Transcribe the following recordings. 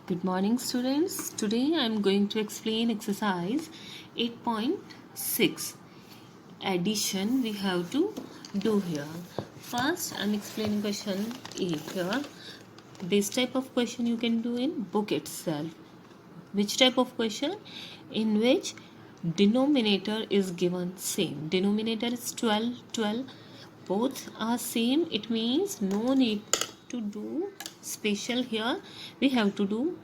Good morning, students. Today I am going to explain exercise 8.6. Addition we have to do here. First, I am explaining question A here. This type of question you can do in book itself. Which type of question? In which denominator is given same. Denominator is 12, 12. Both are same. It means no need to do special here. We have to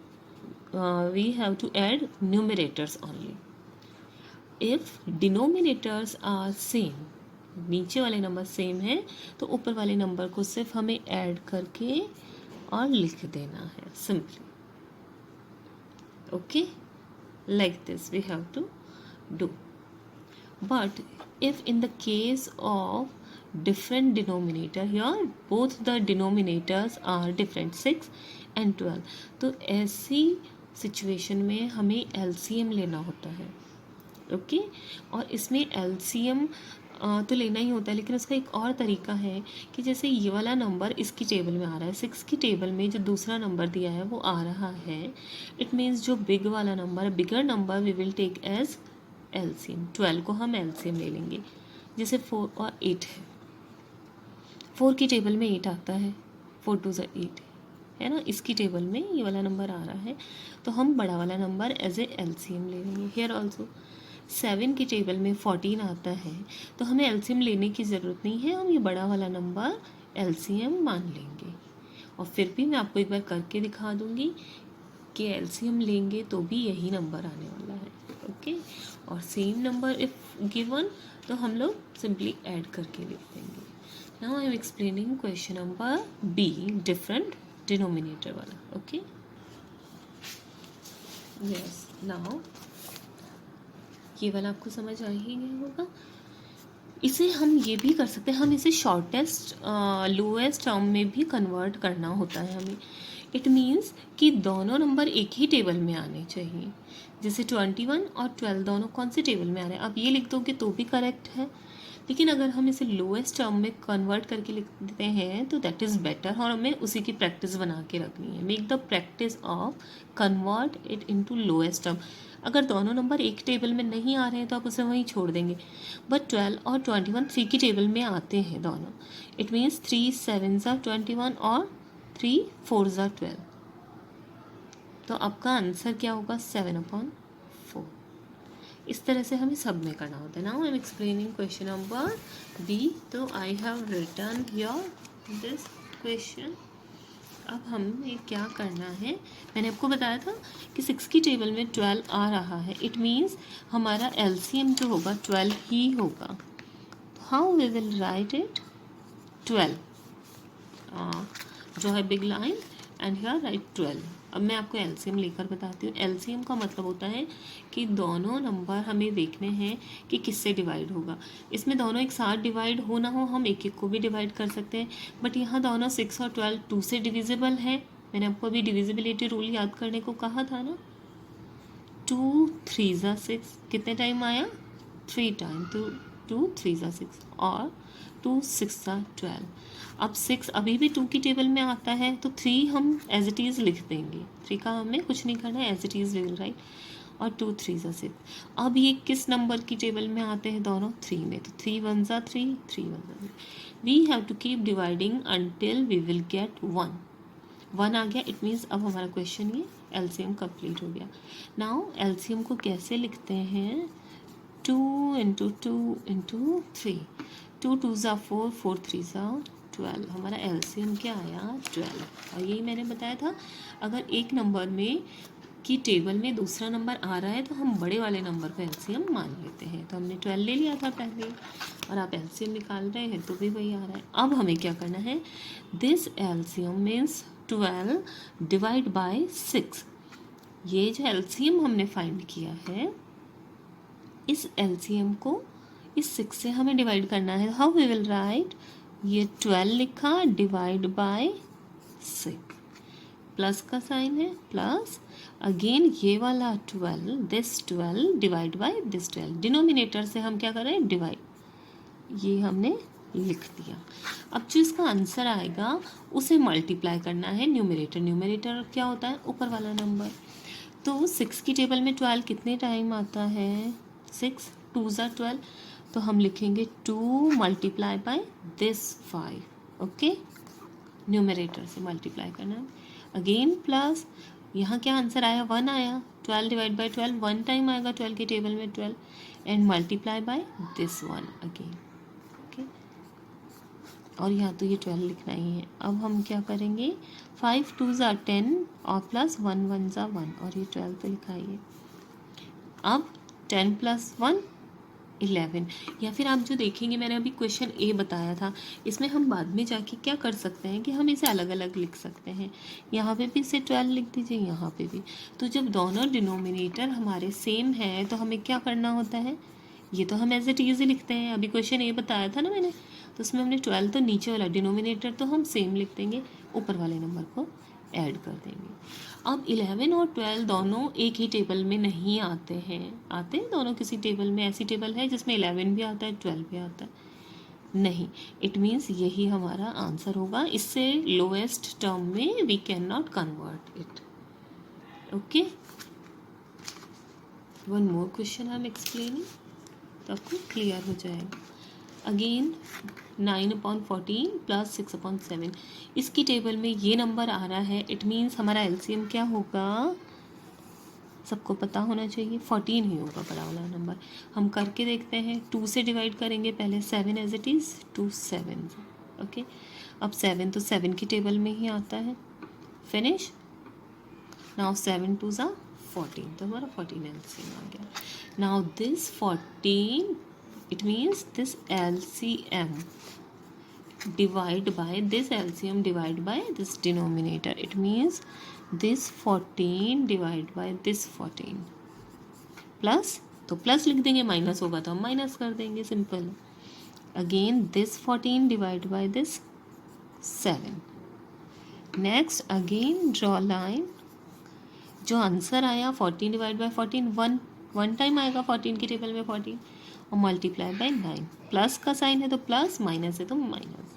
add numerators only. If denominators are same, नीचे वाले number same है तो ऊपर वाले number को सिर्फ हमें add करके और लिख देना है simply. Okay, like this we have to do. But if in the case of different denominator, here both the denominators are different, 6 and 12, तो ऐसी सिचुएशन में हमें LCM लेना होता है. ओके और इसमें LCM तो लेना ही होता है, लेकिन उसका एक और तरीका है कि जैसे ये वाला नंबर इसकी टेबल में आ रहा है, 6 की टेबल में जो दूसरा नंबर दिया है वो आ रहा है. इट मीन्स जो बिग वाला नंबर, bigger number we will take as LCM. 12 को हम LCM ले लेंगे. जैसे 4 और 8 है, 4 की टेबल में 8 आता है, 4 2 8 है ना. इसकी टेबल में ये वाला नंबर आ रहा है तो हम बड़ा वाला नंबर एज ए LCM ले लेंगे. हेयर ऑल्सो 7 की टेबल में 14 आता है तो हमें LCM लेने की ज़रूरत नहीं है, हम ये बड़ा वाला नंबर LCM मान लेंगे. और फिर भी मैं आपको एक बार करके दिखा दूंगी कि LCM लेंगे तो भी यही नंबर आने वाला है. ओके और सेम नंबर इफ़ गिवन तो हम लोग सिंपली ऐड करके लिख देंगे. Now I am explaining question number B, different denominator वाला. ओके यस, नाउ ये वाला आपको समझ आ ही गया होगा. इसे हम ये भी कर सकते हैं, हम इसे शॉर्टेस्ट लोएस्ट टर्म में भी कन्वर्ट करना होता है हमें. इट मीन्स कि दोनों नंबर एक ही टेबल में आने चाहिए. जैसे 21 और 12 दोनों कौन से टेबल में आ रहे हैं, आप ये लिख दोगे तो भी करेक्ट है. लेकिन अगर हम इसे लोएस्ट टर्म में कन्वर्ट करके लिख देते हैं तो दैट इज़ बेटर, और हमें उसी की प्रैक्टिस बना के रखनी है. Make the practice of convert it into lowest term. अगर दोनों नंबर एक टेबल में नहीं आ रहे हैं तो आप उसे वहीं छोड़ देंगे. बट 12 और 21 3 की टेबल में आते हैं दोनों. इट मीन्स 3 7 21 और 3 4 12. तो आपका आंसर क्या होगा, 7/4. इस तरह से हमें सब में करना होता है. Now I am explaining question number B. तो I have written here this question. अब हमें क्या करना है, मैंने आपको बताया था कि 6 की टेबल में 12 आ रहा है. इट मीन्स हमारा LCM जो होगा 12 ही होगा. How we will write it, 12 जो है big line and here right 12. अब मैं आपको LCM लेकर बताती हूँ. LCM का मतलब होता है कि दोनों नंबर हमें देखने हैं कि किससे डिवाइड होगा. इसमें दोनों एक साथ डिवाइड हो ना हो, हम एक एक को भी डिवाइड कर सकते हैं. बट यहाँ दोनों 6 और 12 2 से डिविजिबल है. मैंने आपको अभी डिविजिबिलिटी रूल याद करने को कहा था ना. 2 3 6 कितने टाइम आया, 3 टाइम. तो 2 3 6 और 2 6 12. अब 6 अभी भी 2 की टेबल में आता है तो 3 हम एज इट इज़ लिख देंगे. 3 का हमें कुछ नहीं करना है, as it is will write. और 2 3 6. अब ये किस नंबर की टेबल में आते हैं दोनों, 3 में. तो 3 1 3 3 1 3. We have to keep dividing until we will get 1 आ गया. इट मीन्स अब हमारा क्वेश्चन ये LCM कंप्लीट हो गया. नाउ LCM को कैसे लिखते हैं, 2 × 2 × 3. 2 2 4 4 3 12. हमारा LCM क्या आया, 12. और यही मैंने बताया था, अगर एक नंबर में की टेबल में दूसरा नंबर आ रहा है तो हम बड़े वाले नंबर का LCM मान लेते हैं. तो हमने 12 ले लिया था पहले, और आप LCM निकाल रहे हैं तो भी वही आ रहा है. अब हमें क्या करना है, this LCM means 12 divide by 6. ये जो LCM हमने फाइंड किया है, इस LCM को इस 6 से हमें डिवाइड करना है. हाउ वी विल राइट, ये 12 लिखा डिवाइड बाय 6, प्लस का साइन है, प्लस अगेन ये वाला 12, this 12 divide by this 12. Denominator से हम क्या कर रहे हैं, डिवाइड. ये हमने लिख दिया। अब जो इसका आंसर आएगा उसे मल्टीप्लाई करना है न्यूमरेटर। न्यूमरेटर क्या होता है? ऊपर वाला नंबर। तो 6 की टेबल में 12 कितने टाइम आता है? 6 2 ज़ा 12, तो हम लिखेंगे 2 multiply by this 5। Okay, numerator से मल्टीप्लाई करना है। अगेन प्लस, यहाँ क्या आंसर आया? 1 आया। 12 डिवाइड बाय 12 1 टाइम आएगा 12 की टेबल में 12, and multiply by this 1 again. Okay, और यहाँ तो ये 12 लिखना ही है। अब हम क्या करेंगे? 5 2 ज़ा 10 और प्लस 1 1 ज़ा 1, और ये 12 तो लिखा ही है। अब 10 प्लस 1 11, या फिर आप जो देखेंगे, मैंने अभी क्वेश्चन ए बताया था, इसमें हम बाद में जाके क्या कर सकते हैं कि हम इसे अलग अलग लिख सकते हैं। यहाँ पे भी इसे 12 लिख दीजिए, यहाँ पे भी। तो जब दोनों डिनोमिनेटर हमारे सेम है तो हमें क्या करना होता है? ये तो हम एज इट इज ही लिखते हैं। अभी क्वेश्चन ए बताया था ना मैंने, तो उसमें हमने 12 तो नीचे वाला डिनोमिनेटर तो हम सेम लिख देंगे, ऊपर वाले नंबर को ऐड कर देंगे। अब 11 और 12 दोनों एक ही टेबल में नहीं आते हैं। आते हैं दोनों किसी टेबल में? ऐसी टेबल है जिसमें 11 भी आता है 12 भी आता है? नहीं। इट मीन्स यही हमारा आंसर होगा। इससे लोएस्ट टर्म में we can not convert it. Okay, one more question I am explaining, तो आपको क्लियर हो जाएगा। अगेन 9/14 प्लस 6/7, इसकी टेबल में ये नंबर आ रहा है। इट मीन्स हमारा एलसीएम क्या होगा? सबको पता होना चाहिए, 14 ही होगा बड़ा वाला नंबर। हम करके देखते हैं। 2 से डिवाइड करेंगे पहले, 7 एज इट इज़, 2 7। ओके, अब 7 तो 7 की टेबल में ही आता है। फिनिश। नाउ 7 2 ज़ा 14, तो हमारा 14 एलसीएम आ गया। Now this 14, it means this LCM divide by this LCM divide by this denominator. It means this 14 divide by this 14 plus, तो प्लस लिख देंगे, माइनस होगा तो हम माइनस कर देंगे, simple. Again this 14 divide by this 7। Next again draw line. जो answer आया 14 डिवाइड बाय 14 वन टाइम आएगा 14 की टेबल में 14, और मल्टीप्लाई बाय 9। प्लस का साइन है तो प्लस, माइनस है तो माइनस।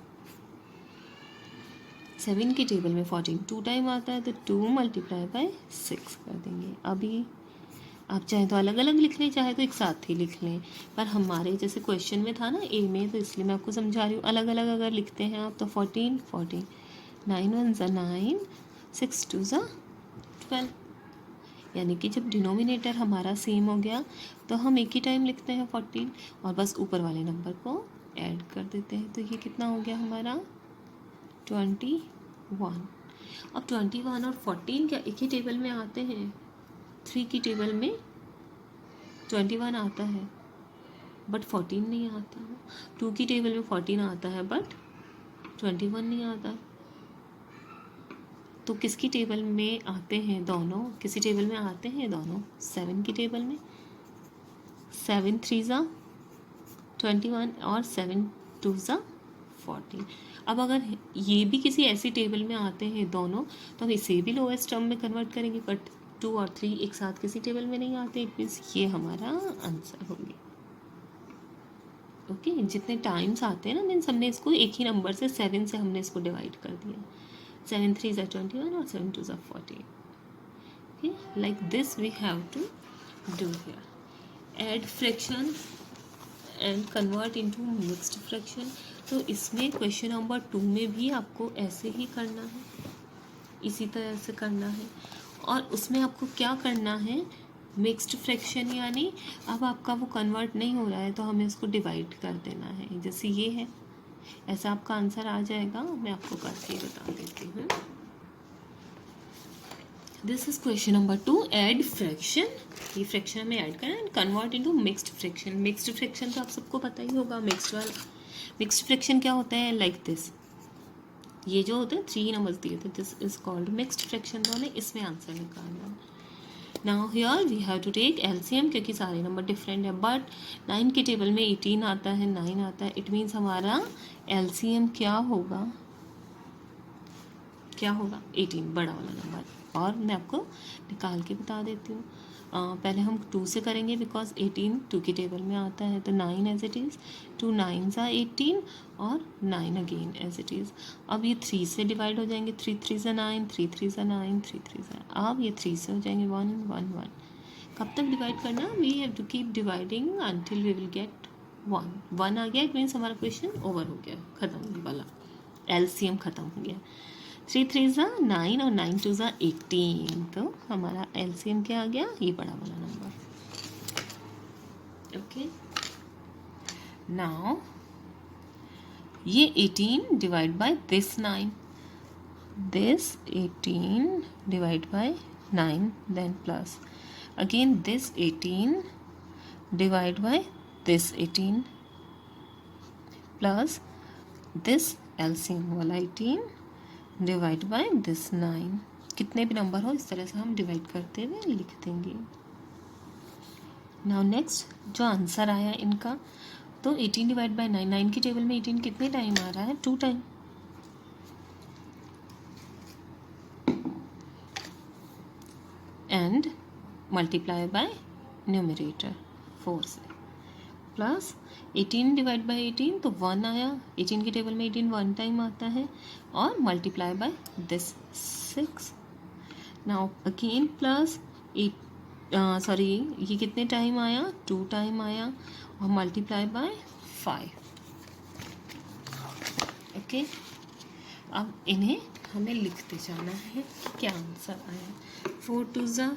7 की टेबल में 14 2 टाइम आता है तो 2 मल्टीप्लाई बाय 6 कर देंगे। अभी आप चाहे तो अलग अलग लिख लें, चाहे तो एक साथ ही लिख लें, पर हमारे जैसे क्वेश्चन में था ना ए में, तो इसलिए मैं आपको समझा रही हूँ। अलग अलग अगर लिखते हैं आप तो 14 14, 9 1 ज़ा 9, 6 2 ज़ा 12। यानी कि जब डिनोमिनेटर हमारा सेम हो गया तो हम एक ही टाइम लिखते हैं 14, और बस ऊपर वाले नंबर को ऐड कर देते हैं। तो ये कितना हो गया हमारा? 21। अब 21 और 14 क्या एक ही टेबल में आते हैं? 3 की टेबल में 21 आता है बट 14 नहीं आता। 2 की टेबल में 14 आता है बट 21 नहीं आता। तो किसकी टेबल में आते हैं दोनों? किसी टेबल में आते हैं दोनों? 7 की टेबल में। 7 3 ज़ा 21 और 7 2 ज़ा 14। अब अगर ये भी किसी ऐसी टेबल में आते हैं दोनों, तो हम इसे भी लोएस्ट टर्म में कन्वर्ट करेंगे, बट 2 और 3 एक साथ किसी टेबल में नहीं आते। इट मीन्स ये हमारा आंसर होंगे। ओके, जितने टाइम्स आते हैं ना, मीन्स हमने इसको एक ही नंबर से 7 से हमने इसको डिवाइड कर दिया। 7 3 ज़ा 21 और 7 2 ज़ा 14। Okay, like this we have to do here. Add fraction and convert into mixed fraction. तो इसमें क्वेश्चन नंबर 2 में भी आपको ऐसे ही करना है, इसी तरह से करना है। और उसमें आपको क्या करना है? मिक्स्ड फ्रैक्शन, यानी अब आपका वो कन्वर्ट नहीं हो रहा है तो हमें उसको डिवाइड कर देना है। जैसे ये है, ऐसा आपका आंसर आ जाएगा। मैं आपको करके बता देती हूँ। This is question number 2, add fraction. ये फ्रैक्शन हमें ऐड करना है and convert into mixed fraction. Mixed fraction तो आप सबको पता ही होगा। मिक्स्ड फ्रैक्शन क्या होता है? लाइक दिस, ये जो होते हैं 3 नंबर्स दिए थे, this is called mixed fraction. तो हमें इसमें आंसर निकालना है। Now here we have to take LCM, क्योंकि सारे नंबर डिफरेंट है। बट 9 की टेबल में 18 आता है, 9 आता है। इट मीन्स हमारा एलसीएम क्या होगा? क्या होगा 18, बड़ा वाला नंबर। और मैं आपको निकाल के बता देती हूँ। पहले हम 2 से करेंगे बिकॉज 18 2 की टेबल में आता है, तो 9 as it is, 2 9s are 18 और 9 अगेन एज इट इज़। अब ये 3 से डिवाइड हो जाएंगे, 3 3s are 9, 3 3s are 9, 3 3s are, अब ये 3 से हो जाएंगे 1 1 1। कब तक डिवाइड करना, we have to keep dividing until we will get 1। 1 आ गया, इट मीन्स हमारा क्वेश्चन ओवर हो गया, ख़त्म वाला, LCM ख़त्म हो गया। 3 3s are 9 और 9 2s are 18, तो हमारा LCM क्या आ गया, ये बड़ा वाला नंबर। ओके, नाउ ये 18 divide by this 9, this 18 divide by 9, then plus again this 18 divide by this 18 plus this LCM वाला 18 डिवाइड बाय दिस 9। कितने भी नंबर हो इस तरह से हम डिवाइड करते हुए लिख देंगे। नाउ नेक्स्ट जो आंसर आया इनका, तो 18 डिवाइड बाय 9, 9 की टेबल में 18 कितने टाइम आ रहा है, 2 time. And multiply by numerator 4 से, प्लस 18 डिवाइड बाय 18 तो 1 आया, 18 की टेबल में 18 1 टाइम आता है, और multiply by this 6। Now again plus 8, sorry ये कितने टाइम आया, 2 टाइम आया, और मल्टीप्लाई बाय 5। ओके, अब इन्हें हमें लिखते जाना है कि क्या आंसर आया। 4 2s are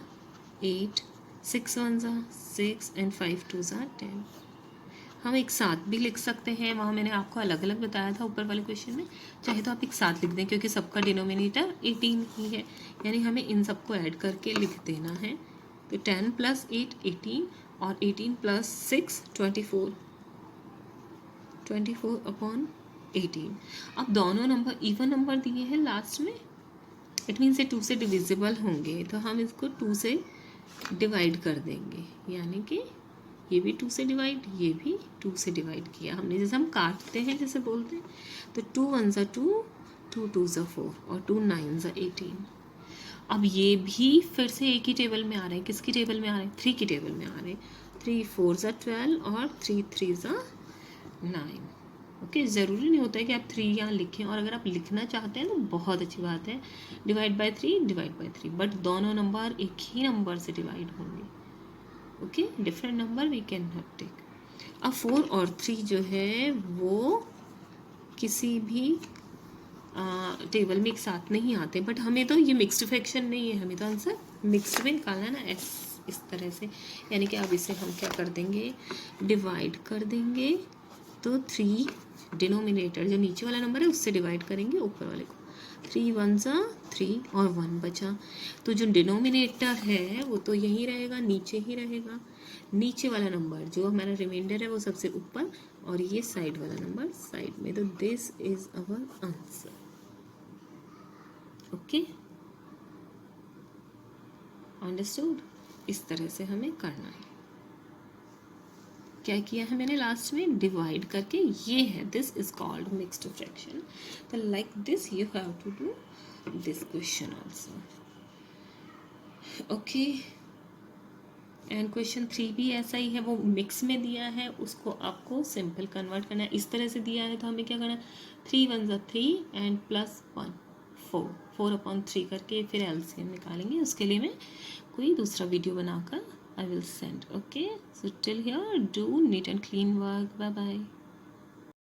8, 6 1s are 6 and 5 2s are 10। हम एक साथ भी लिख सकते हैं, वहाँ मैंने आपको अलग अलग बताया था ऊपर वाले क्वेश्चन में, चाहे तो आप एक साथ लिख दें क्योंकि सबका डिनोमिनेटर 18 ही है, यानी हमें इन सबको ऐड करके लिख देना है। तो 10 + 8 18 और 18 + 6 24, 24/18। अब दोनों नंबर इवन नंबर दिए हैं लास्ट में, इट मीन्स ये 2 से डिविजिबल होंगे, तो हम इसको 2 से डिवाइड कर देंगे, यानी कि ये भी 2 से डिवाइड, ये भी 2 से डिवाइड किया हमने, जैसे हम काटते हैं जैसे बोलते हैं, तो 2 1s are 2, 2 2s are 4 और 2 9s are 18। अब ये भी फिर से एक ही टेबल में आ रहे हैं, किसकी टेबल में आ रहे हैं, 3 की टेबल में आ रहे हैं। 3 4s are 12 और 3 3s are 9। ओके, ज़रूरी नहीं होता है कि आप 3 यहाँ लिखें, और अगर आप लिखना चाहते हैं तो बहुत अच्छी बात है, डिवाइड बाय 3, बट दोनों नंबर एक ही नंबर से डिवाइड होंगे। Okay, different number we can not take. अब 4 और 3 जो है वो किसी भी टेबल में एक साथ नहीं आते, बट हमें तो ये मिक्स्ड फ्रैक्शन नहीं है, हमें तो आंसर मिक्स्ड में निकालना है ना, इस तरह से, यानी कि अब इसे हम क्या कर देंगे, डिवाइड कर देंगे। तो 3 डिनोमिनेटर जो नीचे वाला नंबर है उससे डिवाइड करेंगे ऊपर वाले को, 3 1s are 3 और 1 बचा, तो जो डिनोमिनेटर है वो तो यहीं रहेगा, नीचे ही रहेगा, नीचे वाला नंबर जो हमारा रिमाइंडर है वो सबसे ऊपर, और ये साइड वाला नंबर साइड में, तो this is our answer. Okay, understood, इस तरह से हमें करना है। क्या किया है मैंने लास्ट में, डिवाइड करके, ये है, this is called mixed fraction. तो like this you have to do this question also. Okay, and question 3 भी ऐसा ही है, वो मिक्स में दिया है, उसको आपको सिंपल कन्वर्ट करना है। इस तरह से दिया है तो हमें क्या करना है, 3 1s are 3 एंड +1 4, 4/3 करके फिर LCM निकालेंगे। उसके लिए मैं कोई दूसरा वीडियो बनाकर I will send. Okay, so till here do neat and clean work. Bye bye.